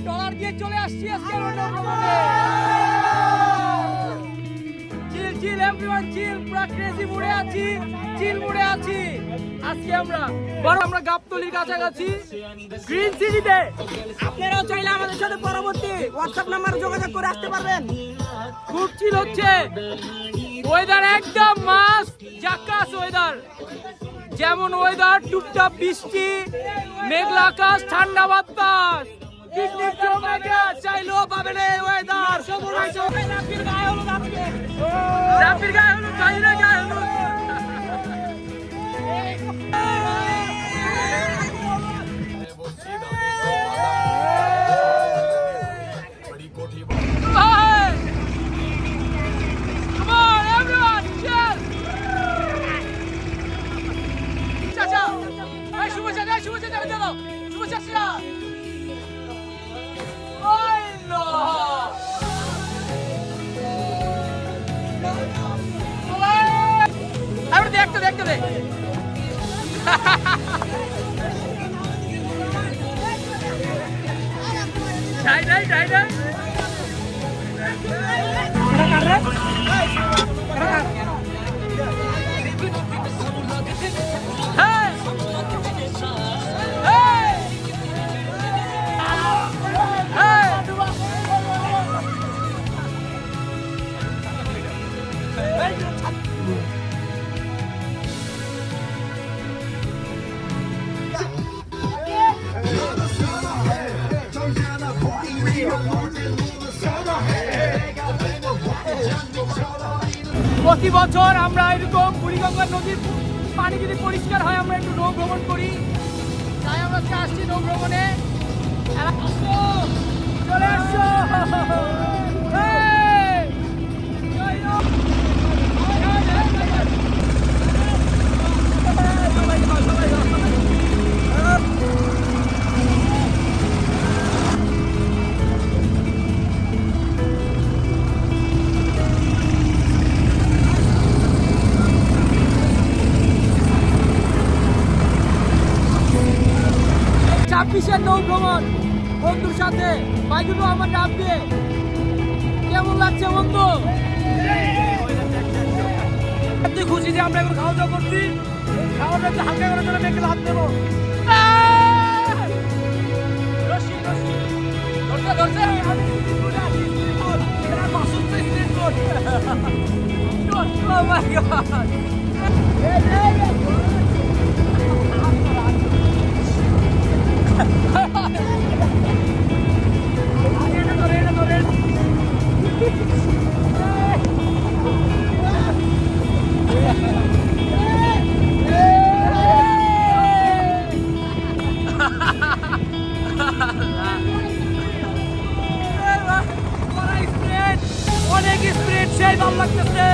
Trawler দিয়ে চলে আসছি আজকে নৌভ্রমণে। চিল চিল এভরিওয়ান চিল, পুরো ক্রেজি মুডে আছি, চিল মুডে আছি। আজকে আমরা গাবতলীর কাছাকাছি গ্রিন সিটিতে। আপনারাও চাইলে আমাদের সাথে পরবর্তী হোয়াটসঅ্যাপ নাম্বারে যোগাযোগ করে আসতে পারবেন। খুব চিল হচ্ছে, ওয়েদার একদম মাস্ট জাক্কাস ওয়েদার। যেমন ওয়েদার টুপটাপ বৃষ্টি, মেঘলা আকাশ, ঠান্ডা বাতাস, পিকনিক জমাকে চাইলেও পাবেন এই ওয়েদার। রাব্বির গায়ে হলুদ আজকে, রাব্বির গায়ে হলুদ, জাহিরের গায়ে হলুদ। দেখতে দে যাই যাই যাই যাই প্রতি বছর আমরা এরকম বুড়িগঙ্গা নদীর পানি যদি পরিষ্কার হয় আমরা একটু নৌ ভ্রমণ করি, তাই আমরা আসছি নৌ ভ্রমণে। চলে আসছো ছাব্বিশের নৌ ভ্রমণ বন্ধুর সাথে বাইদুর রহমান ডাব দিয়ে। কেমন লাগছে বন্ধু? খুশি যে আমরা এখন খাওয়া দাওয়া করছি। খাওয়া দাওয়া হালকা করে চলে মেয়েকে হাত দেবো। Oh my God! অনেক স্পিড, সেই ভালো লাগতেছে।